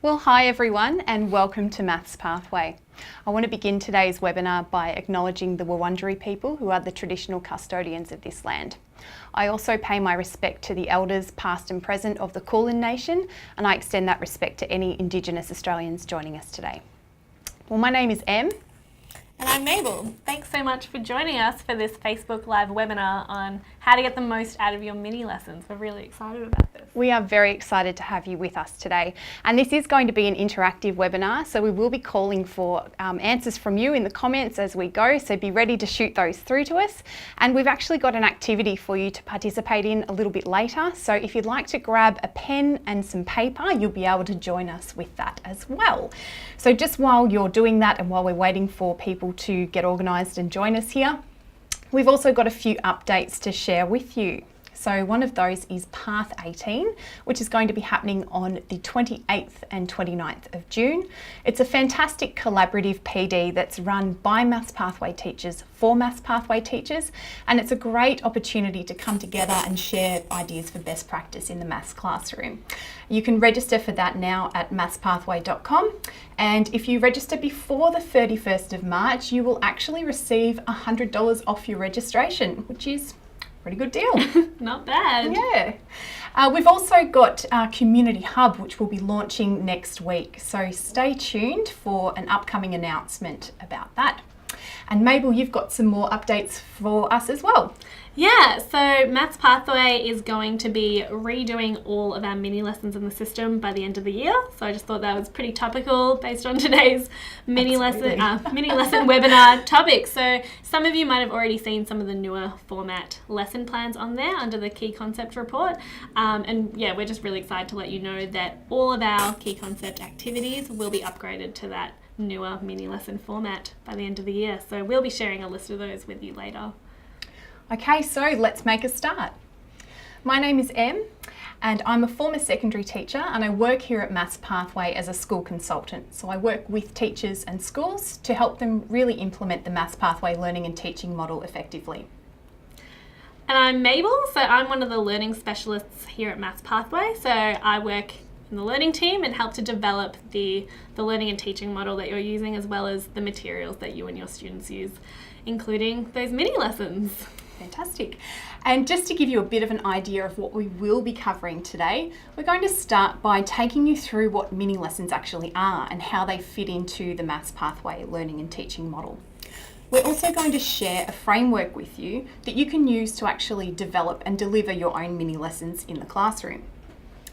Well, hi everyone and welcome to Maths Pathway. I want to begin today's webinar by acknowledging the Wurundjeri people who are the traditional custodians of this land. I also pay my respect to the elders past and present of the Kulin Nation, and I extend that respect to any Indigenous Australians joining us today. Well, my name is Em. And I'm Mabel. Thanks so much for joining us for this Facebook Live webinar on how to get the most out of your mini lessons. We're really excited about this. We are very excited to have you with us today. And this is going to be an interactive webinar, so we will be calling for answers from you in the comments as we go, so be ready to shoot those through to us. And we've actually got an activity for you to participate in a little bit later, so if you'd like to grab a pen and some paper, you'll be able to join us with that as well. So just while you're doing that and while we're waiting for people to get organised and join us here, we've also got a few updates to share with you. So one of those is Path 18, which is going to be happening on the 28th and 29th of June. It's a fantastic collaborative PD that's run by Maths Pathway teachers for Maths Pathway teachers, and it's a great opportunity to come together and share ideas for best practice in the maths classroom. You can register for that now at mathspathway.com, and if you register before the 31st of March, you will actually receive $100 off your registration, which is pretty good deal. Not bad. Yeah. We've also got our community hub, which will be launching next week. So stay tuned for an upcoming announcement about that. And Mabel, you've got some more updates for us as well. Yeah, so Maths Pathway is going to be redoing all of our mini lessons in the system by the end of the year. So I just thought that was pretty topical based on today's mini lesson webinar topic. So some of you might have already seen some of the newer format lesson plans on there under the key concept report. And yeah, we're just really excited to let you know that all of our key concept activities will be upgraded to that newer mini lesson format by the end of the year. So we'll be sharing a list of those with you later. Okay, so let's make a start. My name is Em, and I'm a former secondary teacher, and I work here at Maths Pathway as a school consultant. So I work with teachers and schools to help them really implement the Maths Pathway learning and teaching model effectively. And I'm Mabel, so I'm one of the learning specialists here at Maths Pathway. So I work in the learning team and help to develop the learning and teaching model that you're using, as well as the materials that you and your students use, including those mini lessons. Fantastic. And just to give you a bit of an idea of what we will be covering today, we're going to start by taking you through what mini lessons actually are and how they fit into the Maths Pathway learning and teaching model. We're also going to share a framework with you that you can use to actually develop and deliver your own mini lessons in the classroom.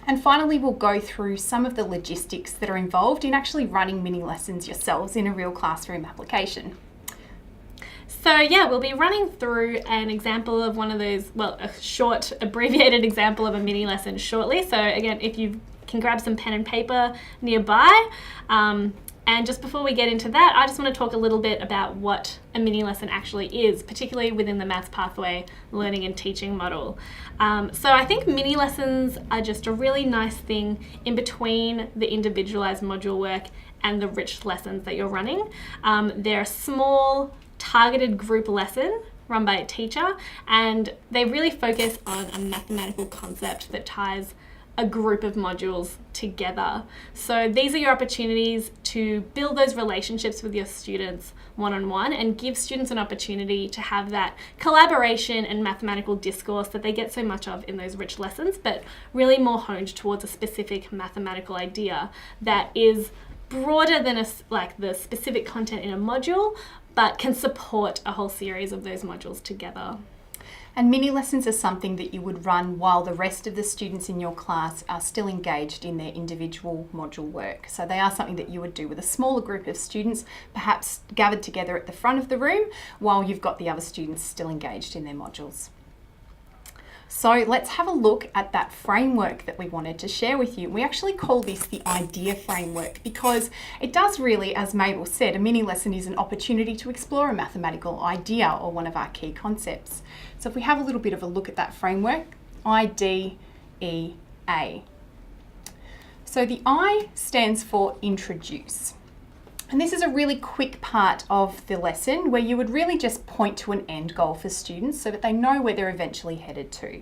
And finally, we'll go through some of the logistics that are involved in actually running mini lessons yourselves in a real classroom application. So yeah, we'll be running through an example of one of those, well, a short abbreviated example of a mini lesson shortly. So again, if you can grab some pen and paper nearby. And just before we get into that, I just want to talk a little bit about what a mini lesson actually is, particularly within the Maths Pathway learning and teaching model. So I think mini lessons are just a really nice thing in between the individualized module work and the rich lessons that you're running. They're a small, targeted group lesson run by a teacher, and they really focus on a mathematical concept that ties a group of modules together. So these are your opportunities to build those relationships with your students one-on-one and give students an opportunity to have that collaboration and mathematical discourse that they get so much of in those rich lessons, but really more honed towards a specific mathematical idea that is broader than the specific content in a module, but can support a whole series of those modules together. And mini lessons are something that you would run while the rest of the students in your class are still engaged in their individual module work. So they are something that you would do with a smaller group of students, perhaps gathered together at the front of the room, while you've got the other students still engaged in their modules. So let's have a look at that framework that we wanted to share with you. We actually call this the idea framework because it does really, as Mabel said, a mini lesson is an opportunity to explore a mathematical idea or one of our key concepts. So if we have a little bit of a look at that framework, IDEA. So the I stands for introduce. And this is a really quick part of the lesson where you would really just point to an end goal for students so that they know where they're eventually headed to.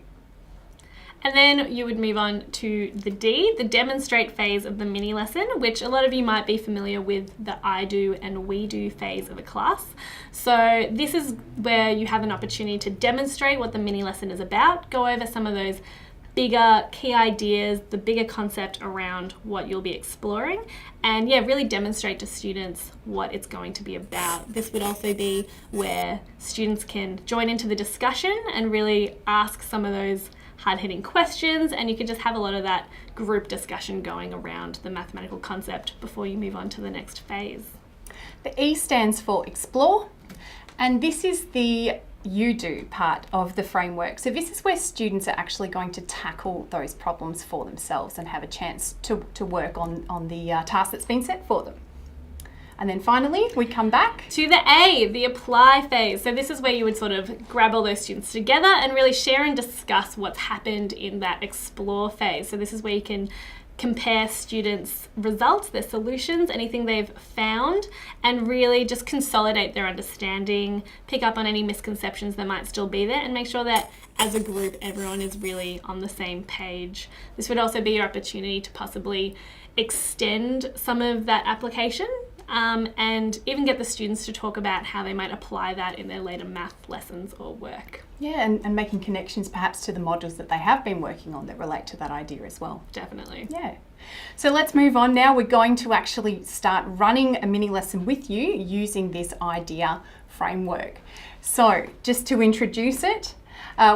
And then you would move on to the D, the demonstrate phase of the mini lesson, which a lot of you might be familiar with the I do and we do phase of a class. So this is where you have an opportunity to demonstrate what the mini lesson is about, go over some of those bigger key ideas, the bigger concept around what you'll be exploring, and really demonstrate to students what it's going to be about. This would also be where students can join into the discussion and really ask some of those hard-hitting questions, and you can just have a lot of that group discussion going around the mathematical concept before you move on to the next phase. The E stands for explore, and this is the you do part of the framework. So this is where students are actually going to tackle those problems for themselves and have a chance to work on the task that's been set for them. And then finally, we come back to the A, the apply phase. So this is where you would sort of grab all those students together and really share and discuss what's happened in that explore phase. So this is where you can compare students' results, their solutions, anything they've found, and really just consolidate their understanding, pick up on any misconceptions that might still be there, and make sure that as a group everyone is really on the same page. This would also be your opportunity to possibly extend some of that application and even get the students to talk about how they might apply that in their later math lessons or work. Yeah, and making connections perhaps to the modules that they have been working on that relate to that idea as well. Definitely. Yeah. So let's move on now. We're going to actually start running a mini lesson with you using this idea framework. So just to introduce it,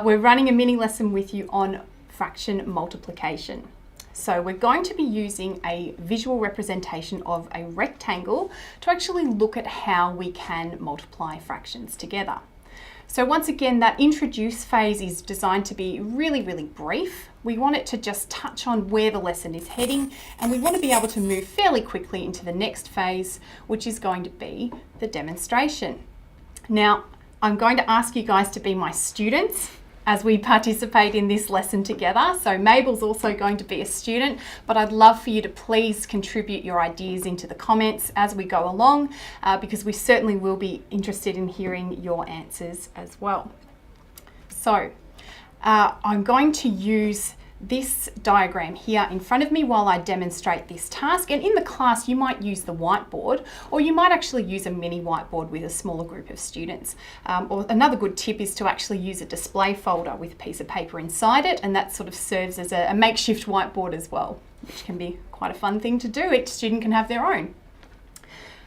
we're running a mini lesson with you on fraction multiplication. So we're going to be using a visual representation of a rectangle to actually look at how we can multiply fractions together. So once again, that introduce phase is designed to be really, really brief. We want it to just touch on where the lesson is heading, and we want to be able to move fairly quickly into the next phase, which is going to be the demonstration. Now, I'm going to ask you guys to be my students as we participate in this lesson together. So Mabel's also going to be a student, but I'd love for you to please contribute your ideas into the comments as we go along, because we certainly will be interested in hearing your answers as well. So I'm going to use this diagram here in front of me while I demonstrate this task, and in the class you might use the whiteboard, or you might actually use a mini whiteboard with a smaller group of students. Or another good tip is to actually use a display folder with a piece of paper inside it, and that sort of serves as a makeshift whiteboard as well, which can be quite a fun thing to do. Each student can have their own.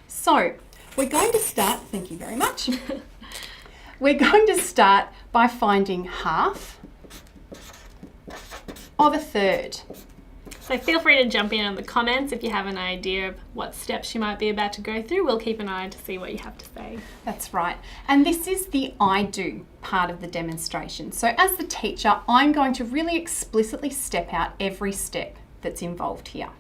So we're going to start, thank you very much. We're going to start by finding half of a third. So feel free to jump in on the comments if you have an idea of what steps you might be about to go through. We'll keep an eye to see what you have to say. That's right. And this is the I do part of the demonstration. So as the teacher, I'm going to really explicitly step out every step that's involved here.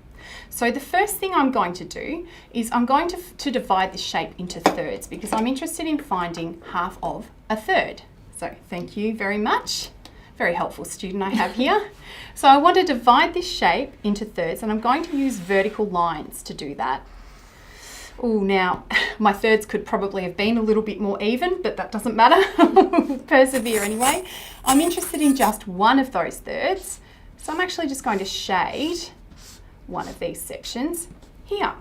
So the first thing I'm going to do is I'm going to divide this shape into thirds, because I'm interested in finding half of a third. So thank you very much. Very helpful student I have here. So I want to divide this shape into thirds, and I'm going to use vertical lines to do that. Oh, now my thirds could probably have been a little bit more even, but that doesn't matter. We'll persevere anyway. I'm interested in just one of those thirds, so I'm actually just going to shade one of these sections here.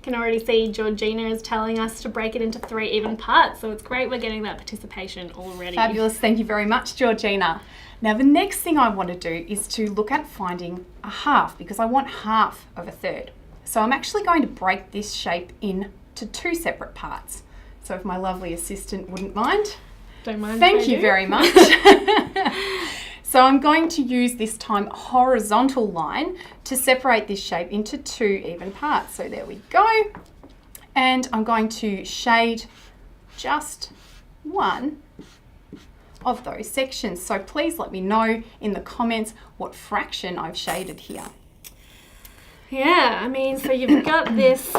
Can already see Georgina is telling us to break it into 3 even parts, so it's great we're getting that participation already. Fabulous, thank you very much, Georgina. Now the next thing I want to do is to look at finding a half, because I want half of a third. So I'm actually going to break this shape into 2 separate parts. So if my lovely assistant wouldn't mind. Don't mind. Thank you very much. So I'm going to use this time a horizontal line to separate this shape into 2 even parts. So there we go. And I'm going to shade just one of those sections. So please let me know in the comments what fraction I've shaded here. Yeah, I mean, so you've got this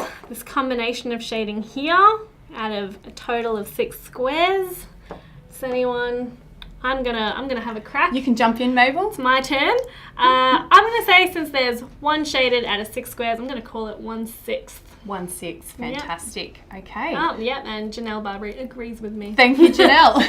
combination of shading here out of a total of 6 squares. Does anyone... I'm gonna have a crack. You can jump in, Mabel. It's my turn. I'm gonna say, since there's 1 shaded out of 6 squares, I'm gonna call it 1/6. 1/6, fantastic. Yep. Okay. Yep, and Janelle Barbary agrees with me. Thank you, Janelle.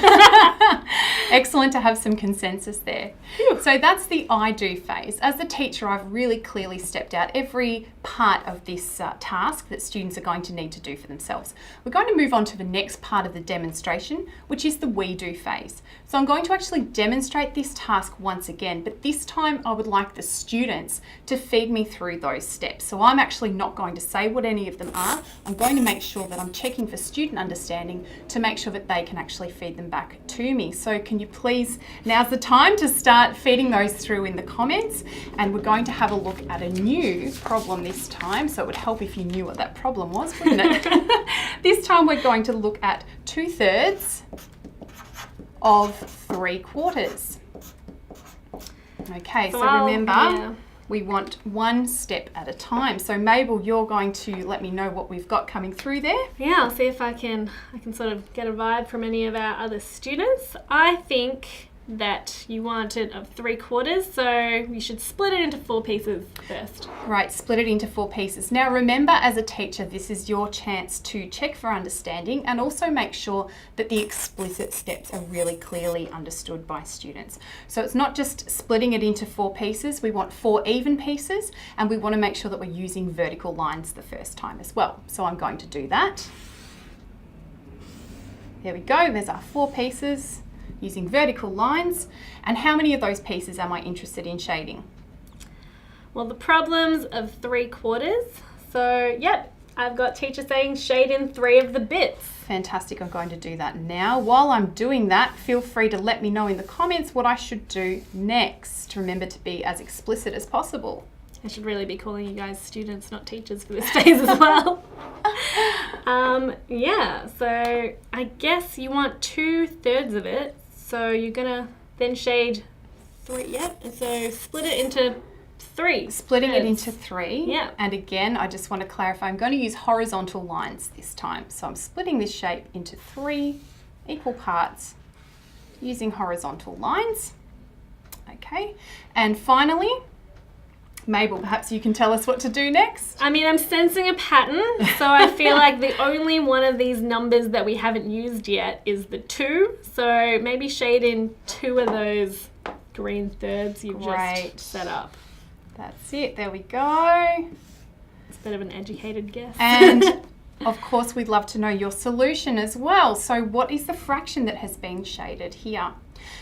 Excellent to have some consensus there. So that's the I do phase. As the teacher, I've really clearly stepped out every part of this task that students are going to need to do for themselves. We're going to move on to the next part of the demonstration, which is the we do phase. So I'm going to actually demonstrate this task once again, but this time I would like the students to feed me through those steps. So I'm actually not going to say what any of them are. I'm going to make sure that I'm checking for student understanding to make sure that they can actually feed them back to me. So can you please, now's the time to start feeding those through in the comments, and we're going to have a look at a new problem this time, so it would help if you knew what that problem was, wouldn't it? This time we're going to look at 2/3 of 3/4. Okay, so remember, we want one step at a time. So Mabel, you're going to let me know what we've got coming through there. Yeah, I'll see if I can sort of get a vibe from any of our other students. I think that you want it of 3/4, so you should split it into 4 pieces first. Right, split it into 4 pieces. Now remember, as a teacher, this is your chance to check for understanding and also make sure that the explicit steps are really clearly understood by students. So it's not just splitting it into 4 pieces, we want 4 even pieces, and we want to make sure that we're using vertical lines the first time as well. So I'm going to do that. There we go, there's our 4 pieces. Using vertical lines. And how many of those pieces am I interested in shading? Well, the problems of 3/4. So, yep, I've got teacher saying shade in 3 of the bits. Fantastic, I'm going to do that now. While I'm doing that, feel free to let me know in the comments what I should do next. Remember to be as explicit as possible. I should really be calling you guys students, not teachers, for this phase as well. Yeah, so I guess you want 2/3 of it. So you're gonna then shade 3, yep. And so split it into 3. Splitting it into 3. Yeah. And again, I just want to clarify, I'm going to use horizontal lines this time. So I'm splitting this shape into 3 equal parts using horizontal lines. Okay. And finally, Mabel, perhaps you can tell us what to do next. I mean, I'm sensing a pattern, so I feel like the only one of these numbers that we haven't used yet is the 2. So maybe shade in 2 of those green thirds you've just set up. That's it. There we go. It's a bit of an educated guess. And of course, we'd love to know your solution as well. So what is the fraction that has been shaded here?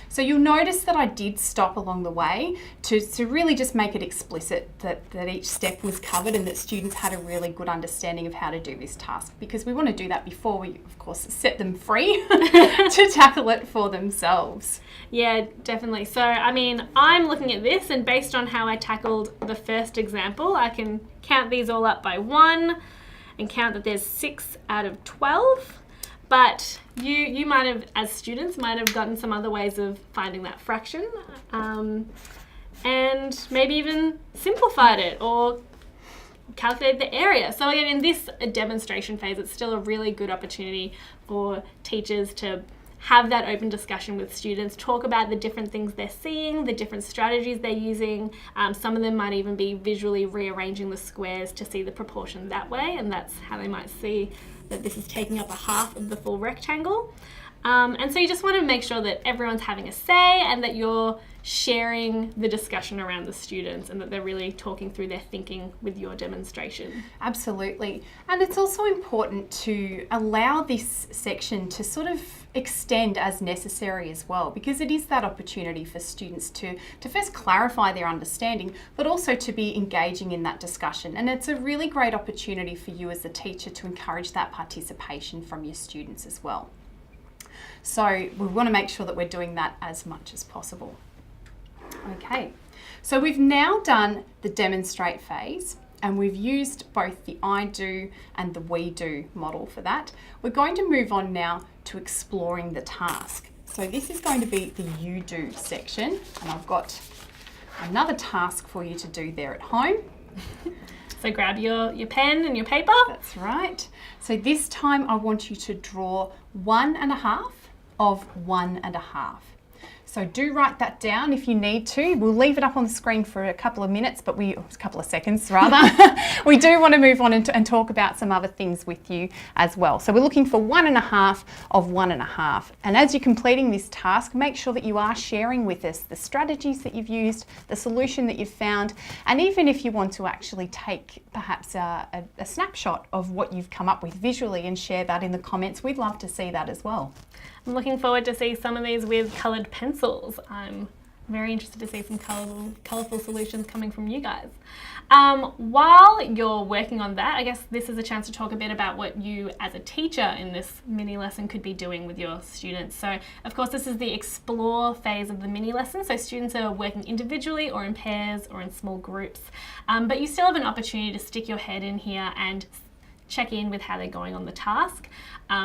So you'll notice that I did stop along the way to really just make it explicit that each step was covered and that students had a really good understanding of how to do this task, because we want to do that before we, of course, set them free to tackle it for themselves. Yeah, definitely. So, I mean, I'm looking at this, and based on how I tackled the first example, I can count these all up by 1 and count that there's 6 out of 12. But you might have, as students, might have gotten some other ways of finding that fraction, and maybe even simplified it or calculated the area. So again, in this demonstration phase, it's still a really good opportunity for teachers to have that open discussion with students, talk about the different things they're seeing, the different strategies they're using. Some of them might even be visually rearranging the squares to see the proportion that way, and that's how they might see that this is taking up a half of the full rectangle. And so you just want to make sure that everyone's having a say and that you're sharing the discussion around the students and that they're really talking through their thinking with your demonstration. Absolutely. And it's also important to allow this section to sort of extend as necessary as well, because it is that opportunity for students to first clarify their understanding, but also to be engaging in that discussion. And it's a really great opportunity for you as a teacher to encourage that participation from your students as well. So we want to make sure that we're doing that as much as possible. Okay, so we've now done the demonstrate phase, and we've used both the I do and the we do model for that. We're going to move on now to exploring the task. So this is going to be the you do section, and I've got another task for you to do there at home. So grab your pen and your paper. That's right. So this time I want you to draw 1.5 of 1.5. So do write that down if you need to. We'll leave it up on the screen for a couple of minutes, but a couple of seconds rather. We do want to move on and talk about some other things with you as well. So we're looking for 1.5 of 1.5. And as you're completing this task, make sure that you are sharing with us the strategies that you've used, the solution that you've found, and even if you want to actually take perhaps a snapshot of what you've come up with visually and share that in the comments, we'd love to see that as well. I'm looking forward to see some of these with coloured pencils. I'm very interested to see some colourful solutions coming from you guys. While you're working on that, I guess this is a chance to talk a bit about what you as a teacher in this mini lesson could be doing with your students. So of course this is the explore phase of the mini lesson, so students are working individually or in pairs or in small groups, but you still have an opportunity to stick your head in here and check in with how they're going on the task.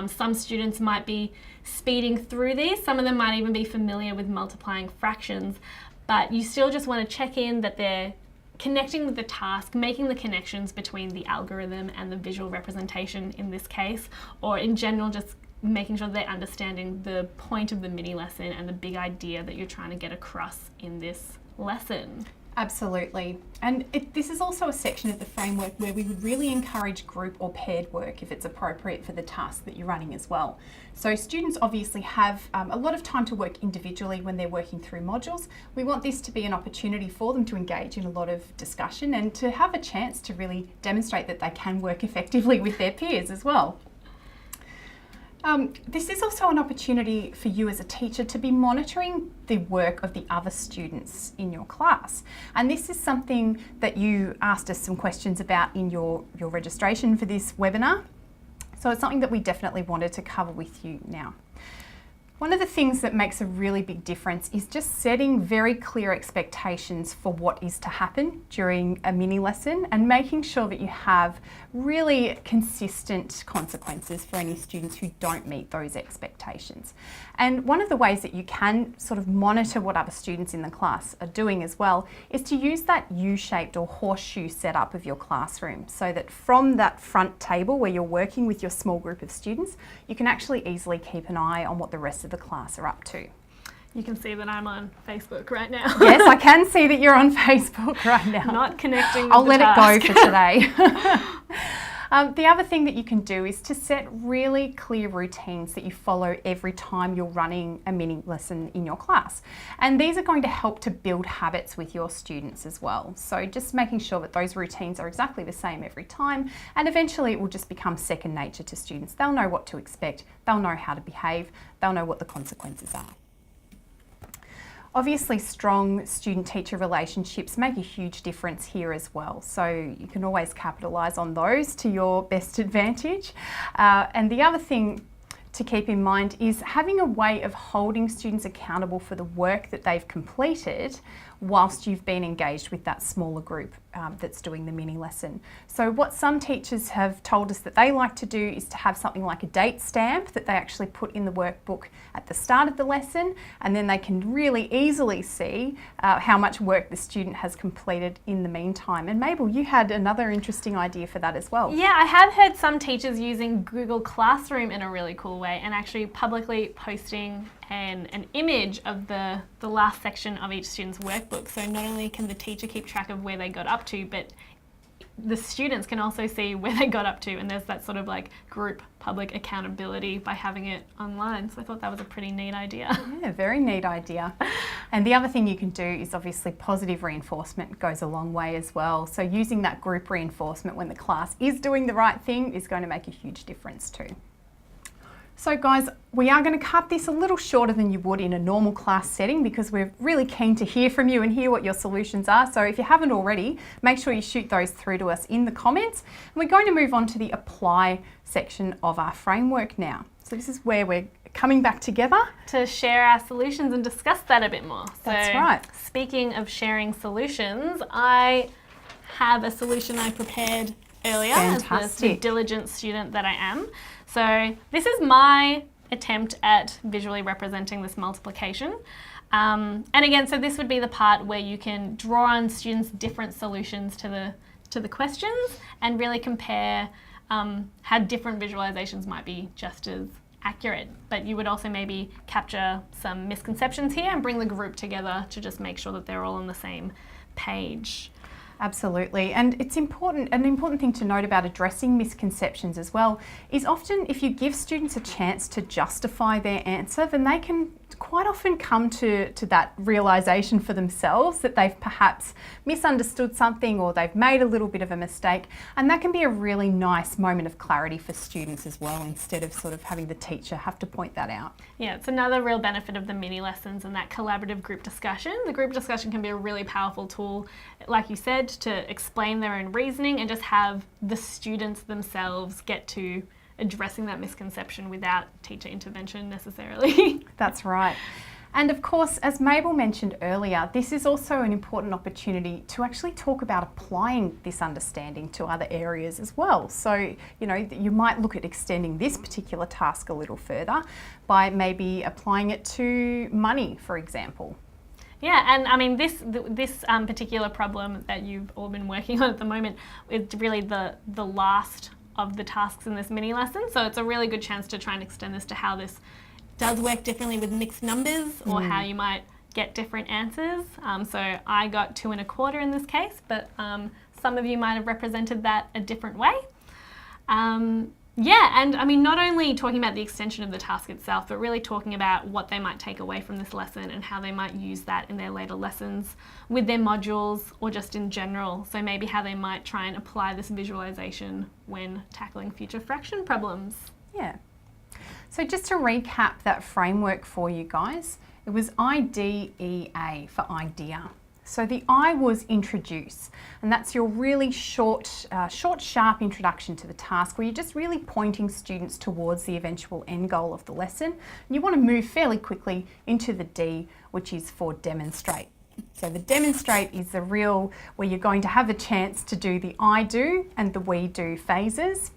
Some students might be speeding through these, some of them might even be familiar with multiplying fractions, but you still just want to check in that they're connecting with the task, making the connections between the algorithm and the visual representation in this case, or in general just making sure they're understanding the point of the mini lesson and the big idea that you're trying to get across in this lesson. Absolutely. And this is also a section of the framework where we would really encourage group or paired work if it's appropriate for the task that you're running as well. So students obviously have a lot of time to work individually when they're working through modules. We want this to be an opportunity for them to engage in a lot of discussion and to have a chance to really demonstrate that they can work effectively with their peers as well. This is also an opportunity for you as a teacher to be monitoring the work of the other students in your class. And this is something that you asked us some questions about in your registration for this webinar. So it's something that we definitely wanted to cover with you now. One of the things that makes a really big difference is just setting very clear expectations for what is to happen during a mini lesson and making sure that you have really consistent consequences for any students who don't meet those expectations. And one of the ways that you can sort of monitor what other students in the class are doing as well is to use that U-shaped or horseshoe setup of your classroom, so that from that front table where you're working with your small group of students, you can actually easily keep an eye on what the rest of the class are up to. You can see that I'm on Facebook right now. Yes, I can see that you're on Facebook right now. Not connecting with I'll the let task. it go for today. The other thing that you can do is to set really clear routines that you follow every time you're running a mini lesson in your class. And these are going to help to build habits with your students as well. So just making sure that those routines are exactly the same every time, and eventually it will just become second nature to students. They'll know what to expect, they'll know how to behave, they'll know what the consequences are. Obviously, strong student-teacher relationships make a huge difference here as well. So you can always capitalise on those to your best advantage. And the other thing to keep in mind is having a way of holding students accountable for the work that they've completed whilst you've been engaged with that smaller group that's doing the mini lesson. So what some teachers have told us that they like to do is to have something like a date stamp that they actually put in the workbook at the start of the lesson, and then they can really easily see how much work the student has completed in the meantime. And Mabel, you had another interesting idea for that as well. Yeah, I have heard some teachers using Google Classroom in a really cool way and actually publicly posting an image of the last section of each student's workbook. So not only can the teacher keep track of where they got up to, but the students can also see where they got up to, and there's that sort of like group public accountability by having it online. So I thought that was a pretty neat idea. Yeah, very neat idea. And the other thing you can do is obviously positive reinforcement goes a long way as well. So using that group reinforcement when the class is doing the right thing is going to make a huge difference too. So guys, we are going to cut this a little shorter than you would in a normal class setting because we're really keen to hear from you and hear what your solutions are. So if you haven't already, make sure you shoot those through to us in the comments. And we're going to move on to the apply section of our framework now. So this is where we're coming back together to share our solutions and discuss that a bit more. That's right. Speaking of sharing solutions, I have a solution I prepared earlier. Fantastic. As the diligent student that I am. So this is my attempt at visually representing this multiplication. And again, so this would be the part where you can draw on students' different solutions to the questions and really compare how different visualizations might be just as accurate, but you would also maybe capture some misconceptions here and bring the group together to just make sure that they're all on the same page. Absolutely, and it's important. An important thing to note about addressing misconceptions as well is often if you give students a chance to justify their answer, then they can quite often come to that realization for themselves that they've perhaps misunderstood something or they've made a little bit of a mistake, and that can be a really nice moment of clarity for students as well, instead of sort of having the teacher have to point that out. Yeah, it's another real benefit of the mini lessons and that collaborative group discussion. The group discussion can be a really powerful tool, like you said, to explain their own reasoning and just have the students themselves get to addressing that misconception without teacher intervention necessarily. That's right. And of course, as Mabel mentioned earlier, this is also an important opportunity to actually talk about applying this understanding to other areas as well. So, you know, you might look at extending this particular task a little further by maybe applying it to money, for example. Yeah, and I mean, this particular problem that you've all been working on at the moment is really the last of the tasks in this mini lesson. So it's a really good chance to try and extend this to how this does work differently with mixed numbers, or how you might get different answers. So I got 2 1/4 in this case, but some of you might have represented that a different way. Yeah, and I mean, not only talking about the extension of the task itself, but really talking about what they might take away from this lesson and how they might use that in their later lessons with their modules or just in general. So maybe how they might try and apply this visualization when tackling future fraction problems. Yeah. So just to recap that framework for you guys, it was IDEA for idea. So the I was introduce, and that's your really short, sharp introduction to the task where you're just really pointing students towards the eventual end goal of the lesson. And you want to move fairly quickly into the D, which is for demonstrate. So the demonstrate is the real, where you're going to have a chance to do the I do and the we do phases.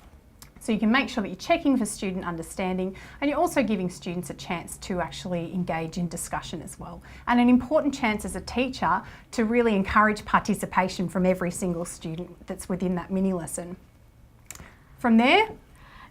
So you can make sure that you're checking for student understanding, and you're also giving students a chance to actually engage in discussion as well. And an important chance as a teacher to really encourage participation from every single student that's within that mini lesson. From there,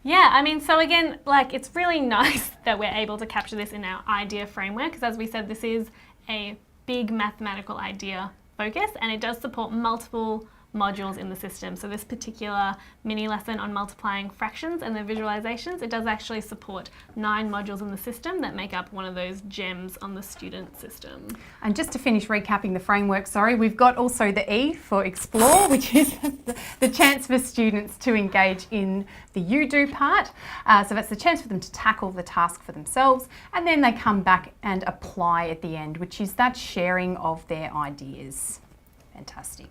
yeah, I mean, so again, like, it's really nice that we're able to capture this in our idea framework, because as we said, this is a big mathematical idea focus, and it does support multiple modules in the system. So this particular mini lesson on multiplying fractions and their visualizations, it does actually support 9 modules in the system that make up one of those gems on the student system. And just to finish recapping the framework, we've got also the E for explore, which is the chance for students to engage in the you do part. So that's the chance for them to tackle the task for themselves, and then they come back and apply at the end, which is that sharing of their ideas. Fantastic.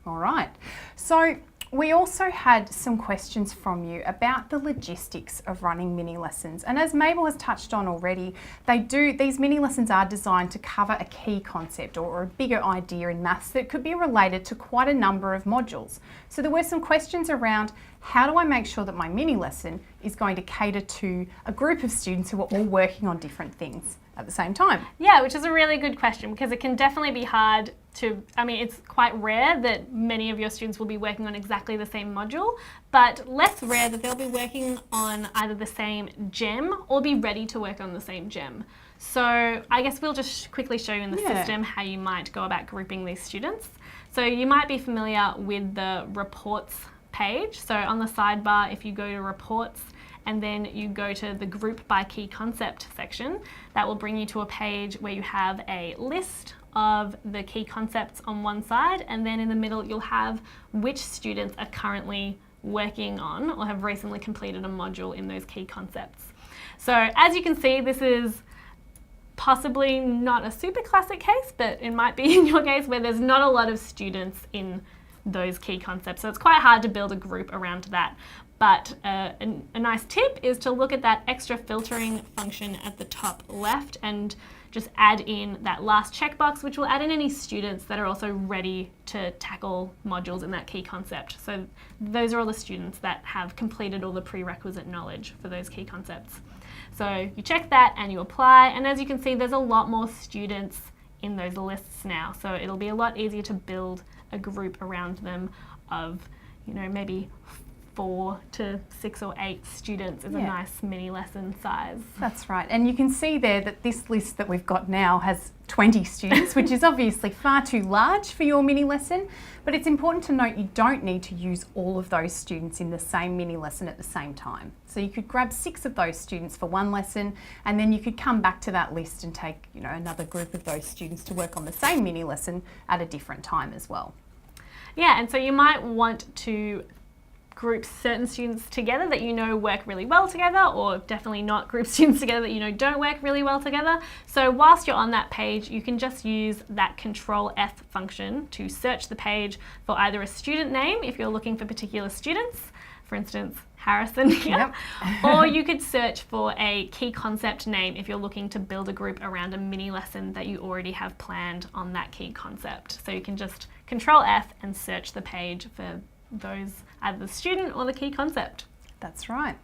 All right, so we also had some questions from you about the logistics of running mini lessons. And as Mabel has touched on already, these mini lessons are designed to cover a key concept or a bigger idea in maths that could be related to quite a number of modules. So there were some questions around, how do I make sure that my mini lesson is going to cater to a group of students who are all working on different things at the same time? Yeah, which is a really good question, because it can definitely be hard to, I mean, it's quite rare that many of your students will be working on exactly the same module, but less rare that they'll be working on either the same gem or be ready to work on the same gem. So I guess we'll just quickly show you in the system how you might go about grouping these students. So you might be familiar with the reports page. So on the sidebar, if you go to reports, and then you go to the group by key concept section, that will bring you to a page where you have a list of the key concepts on one side, and then in the middle you'll have which students are currently working on or have recently completed a module in those key concepts. So as you can see, this is possibly not a super classic case, but it might be in your case where there's not a lot of students in those key concepts. So it's quite hard to build a group around that. But a nice tip is to look at that extra filtering function at the top left and just add in that last checkbox, which will add in any students that are also ready to tackle modules in that key concept. So those are all the students that have completed all the prerequisite knowledge for those key concepts. So you check that and you apply, and as you can see, there's a lot more students in those lists now. So it'll be a lot easier to build a group around them of, you know, maybe 4 to 6 or 8 students is a nice mini lesson size. That's right. And you can see there that this list that we've got now has 20 students, which is obviously far too large for your mini lesson, but it's important to note you don't need to use all of those students in the same mini lesson at the same time. So you could grab 6 of those students for one lesson, and then you could come back to that list and take, you know, another group of those students to work on the same mini lesson at a different time as well. Yeah, and so you might want to group certain students together that you know work really well together, or definitely not group students together that you know don't work really well together. So whilst you're on that page, you can just use that Control F function to search the page for either a student name if you're looking for particular students, for instance, Harrison here, or you could search for a key concept name if you're looking to build a group around a mini lesson that you already have planned on that key concept. So you can just Control F and search the page for those, either the student or the key concept. That's right.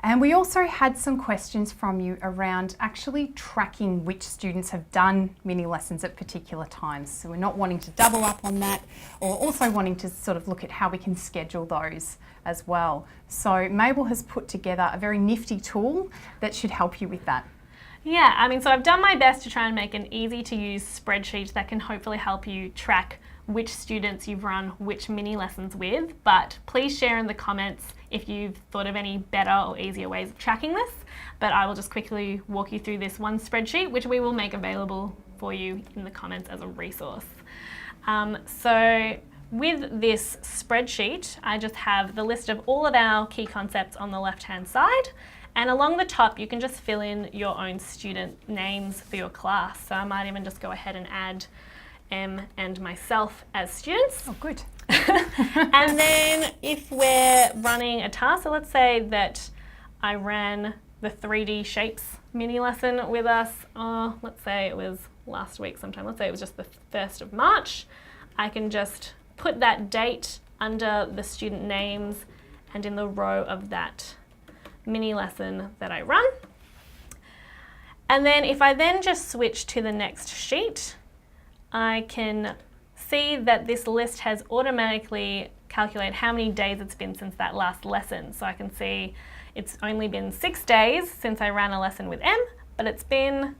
And we also had some questions from you around actually tracking which students have done mini lessons at particular times. So we're not wanting to double up on that, or also wanting to sort of look at how we can schedule those as well. So Mabel has put together a very nifty tool that should help you with that. Yeah, I mean, so I've done my best to try and make an easy to use spreadsheet that can hopefully help you track which students you've run which mini lessons with, but please share in the comments if you've thought of any better or easier ways of tracking this. But I will just quickly walk you through this one spreadsheet, which we will make available for you in the comments as a resource. So with this spreadsheet, I just have the list of all of our key concepts on the left-hand side, and along the top you can just fill in your own student names for your class. So I might even just go ahead and add Em and myself as students. Oh, good. And then if we're running a task, so let's say that I ran the 3D shapes mini lesson with us, let's say it was last week sometime, let's say it was just the 1st of March, I can just put that date under the student names and in the row of that mini lesson that I run. And then if I then just switch to the next sheet, I can see that this list has automatically calculated how many days it's been since that last lesson. So I can see it's only been 6 days since I ran a lesson with Em, but it's been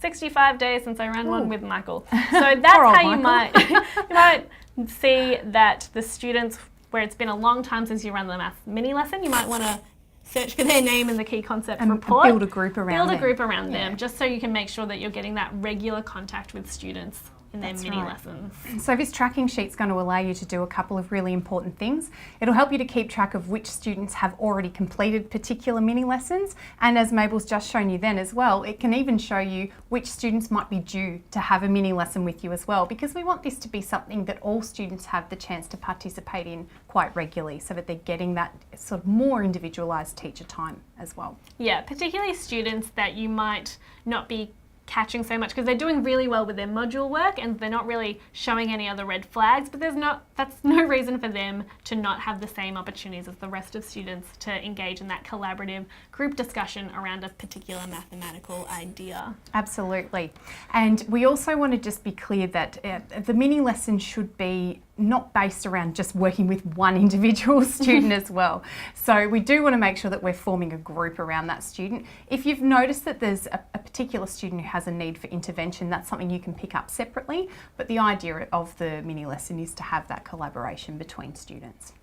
65 days since I ran one with Michael. So that's how you might see that the students, where it's been a long time since you ran the math mini lesson, you might want to search for their name in the key concept report. Build a group around them, just so you can make sure that you're getting that regular contact with students in their mini lessons. So this tracking sheet's going to allow you to do a couple of really important things. It'll help you to keep track of which students have already completed particular mini lessons, and as Mabel's just shown you then as well, it can even show you which students might be due to have a mini lesson with you as well, because we want this to be something that all students have the chance to participate in quite regularly, so that they're getting that sort of more individualised teacher time as well. Yeah, particularly students that you might not be catching so much because they're doing really well with their module work and they're not really showing any other red flags, but that's no reason for them to not have the same opportunities as the rest of students to engage in that collaborative group discussion around a particular mathematical idea. Absolutely. And we also want to just be clear that the mini lesson should be not based around just working with one individual student as well. So we do want to make sure that we're forming a group around that student. If you've noticed that there's a particular student who has a need for intervention, that's something you can pick up separately, but the idea of the mini lesson is to have that collaboration between students.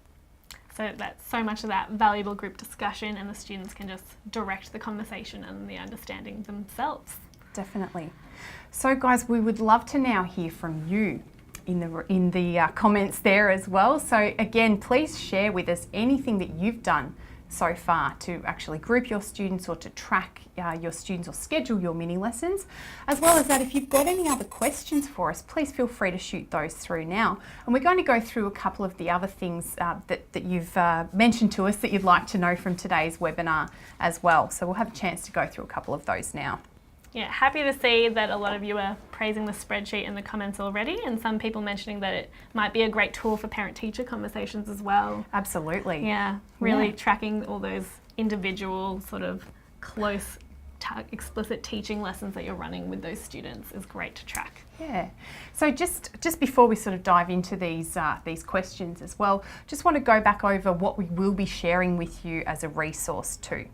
So that's so much of that valuable group discussion, and the students can just direct the conversation and the understanding themselves. Definitely. So guys, we would love to now hear from you in the comments there as well. So again, please share with us anything that you've done so far to actually group your students or to track your students or schedule your mini lessons. As well as that, if you've got any other questions for us, please feel free to shoot those through now. And we're going to go through a couple of the other things that you've mentioned to us that you'd like to know from today's webinar as well. So we'll have a chance to go through a couple of those now. Yeah, happy to see that a lot of you are praising the spreadsheet in the comments already, and some people mentioning that it might be a great tool for parent-teacher conversations as well. Absolutely. Yeah, really tracking all those individual sort of close, explicit teaching lessons that you're running with those students is great to track. Yeah. So just before we sort of dive into these questions as well, just want to go back over what we will be sharing with you as a resource too.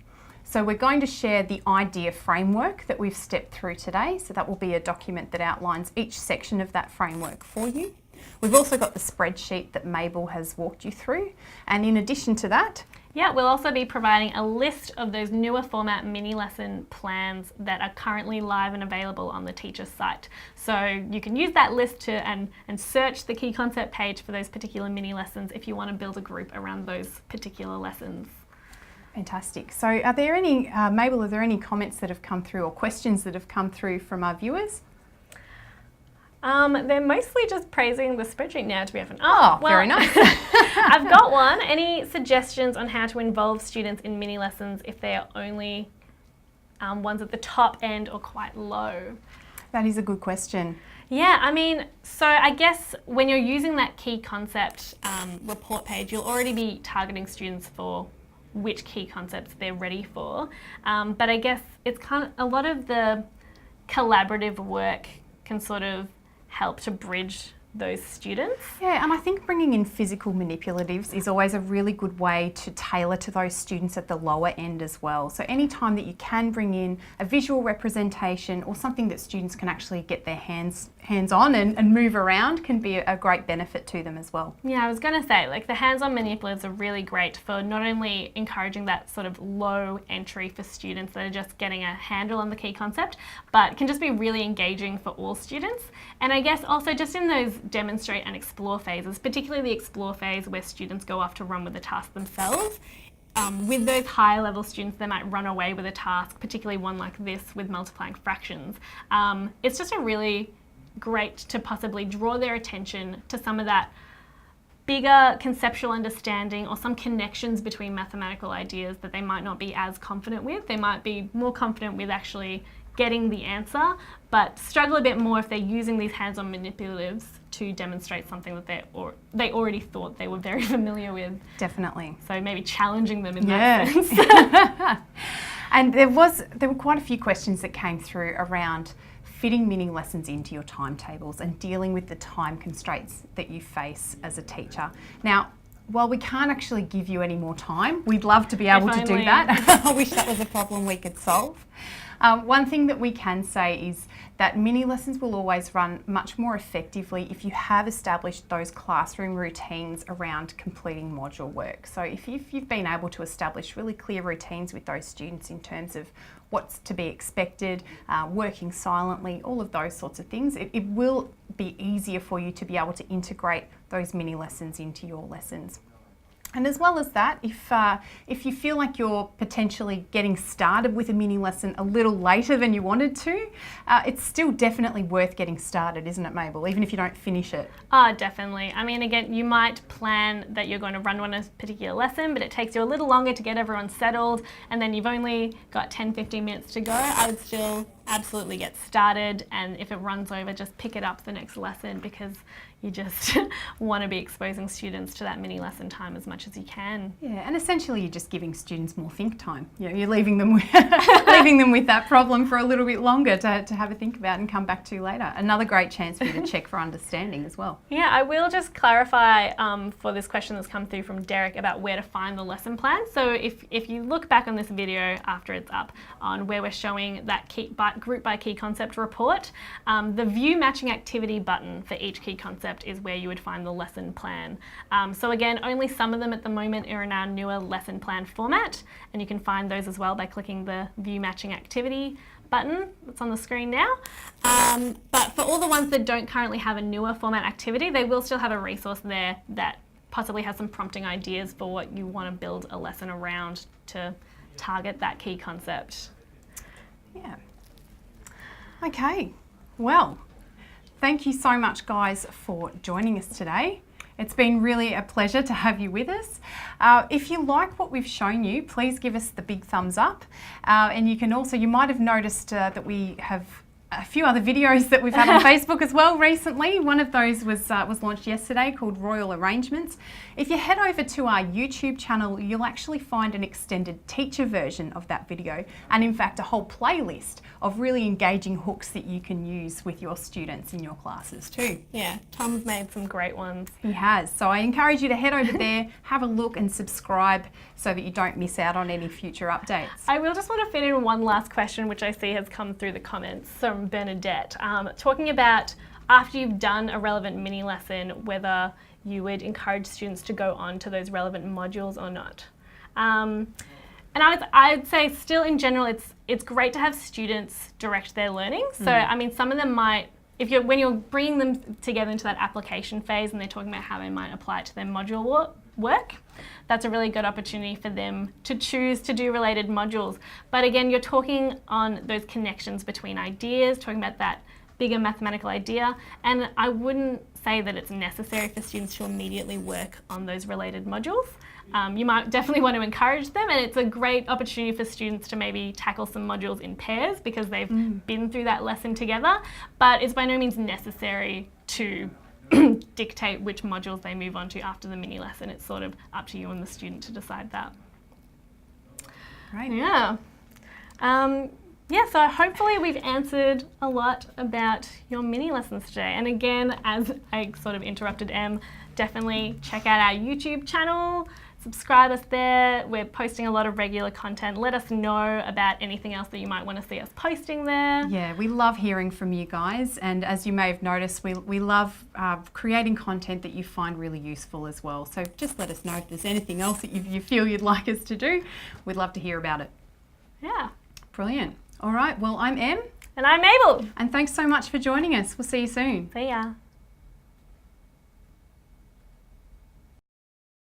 So we're going to share the idea framework that we've stepped through today. So that will be a document that outlines each section of that framework for you. We've also got the spreadsheet that Mabel has walked you through. And in addition to that, yeah, we'll also be providing a list of those newer format mini lesson plans that are currently live and available on the teacher's site. So you can use that list to and search the key concept page for those particular mini lessons if you want to build a group around those particular lessons. Fantastic. So are there any, Mabel, are there any comments that have come through or questions that have come through from our viewers? They're mostly just praising the spreadsheet now, to be honest. Oh, well, very nice. I've got one. Any suggestions on how to involve students in mini lessons if they are only ones at the top end or quite low? That is a good question. Yeah, I mean, so I guess when you're using that key concept report page, you'll already be targeting students for which key concepts they're ready for. But I guess it's kind of a lot of the collaborative work can sort of help to bridge those students. Yeah, and I think bringing in physical manipulatives is always a really good way to tailor to those students at the lower end as well. So anytime that you can bring in a visual representation or something that students can actually get their hands on and move around can be a great benefit to them as well. Yeah, I was going to say, like, the hands-on manipulatives are really great for not only encouraging that sort of low entry for students that are just getting a handle on the key concept, but can just be really engaging for all students. And I guess also just in those demonstrate and explore phases, particularly the explore phase where students go off to run with the task themselves. With those higher level students, they might run away with a task, particularly one like this with multiplying fractions. It's just a really great to possibly draw their attention to some of that bigger conceptual understanding or some connections between mathematical ideas that they might not be as confident with. They might be more confident with actually getting the answer, but struggle a bit more if they're using these hands-on manipulatives to demonstrate something that they already thought they were very familiar with. Definitely. So maybe challenging them in that sense. And there were quite a few questions that came through around fitting mini lessons into your timetables and dealing with the time constraints that you face as a teacher. Now, while we can't actually give you any more time, we'd love to be able to do that. I wish that was a problem we could solve. One thing that we can say is that mini lessons will always run much more effectively if you have established those classroom routines around completing module work. So if you've been able to establish really clear routines with those students in terms of what's to be expected, working silently, all of those sorts of things, it will be easier for you to be able to integrate those mini lessons into your lessons. And as well as that, if you feel like you're potentially getting started with a mini lesson a little later than you wanted to, it's still definitely worth getting started, isn't it, Mabel, even if you don't finish it? Definitely. I mean, again, you might plan that you're going to run one a particular lesson, but it takes you a little longer to get everyone settled, and then you've only got 10-15 minutes to go. I would still absolutely get started, and if it runs over, just pick it up the next lesson, because you just want to be exposing students to that mini lesson time as much as you can. Yeah, and essentially you're just giving students more think time. You know, you're leaving them with, leaving them with that problem for a little bit longer to have a think about and come back to later. Another great chance for you to check for understanding as well. Yeah, I will just clarify for this question that's come through from Derek about where to find the lesson plan. So if you look back on this video after it's up on where we're showing that group by key concept report, the view matching activity button for each key concept is where you would find the lesson plan. So again, only some of them at the moment are in our newer lesson plan format, and you can find those as well by clicking the view matching activity button that's on the screen now. But for all the ones that don't currently have a newer format activity, they will still have a resource there that possibly has some prompting ideas for what you want to build a lesson around to target that key concept. Yeah. Okay, well, thank you so much, guys, for joining us today. It's been really a pleasure to have you with us. If you like what we've shown you, please give us the big thumbs up. And you can also, you might have noticed that we have a few other videos that we've had on Facebook as well recently. One of those was launched yesterday called Royal Arrangements. If you head over to our YouTube channel, you'll actually find an extended teacher version of that video, and in fact a whole playlist of really engaging hooks that you can use with your students in your classes too. Yeah, Tom's made some great ones. He has. So I encourage you to head over there, have a look and subscribe so that you don't miss out on any future updates. I will just want to fit in one last question, which I see has come through the comments from Bernadette, talking about after you've done a relevant mini lesson, whether you would encourage students to go on to those relevant modules or not. And I'd say still in general, it's great to have students direct their learning. So I mean, some of them might, when you're bringing them together into that application phase and they're talking about how they might apply it to their module work, that's a really good opportunity for them to choose to do related modules. But again, you're talking on those connections between ideas, talking about that bigger mathematical idea, and I wouldn't say that it's necessary for students to immediately work on those related modules. You might definitely want to encourage them, and it's a great opportunity for students to maybe tackle some modules in pairs because they've been through that lesson together, but it's by no means necessary to dictate which modules they move on to after the mini lesson. It's sort of up to you and the student to decide that. Great. Yeah. Yeah, so hopefully we've answered a lot about your mini lessons today. And again, as I sort of interrupted Em, definitely check out our YouTube channel, subscribe us there. We're posting a lot of regular content. Let us know about anything else that you might want to see us posting there. Yeah, we love hearing from you guys, and as you may have noticed, we love creating content that you find really useful as well. So just let us know if there's anything else that you feel you'd like us to do. We'd love to hear about it. Yeah. Brilliant. All right, well, I'm Em. And I'm Mabel. And thanks so much for joining us. We'll see you soon. See ya.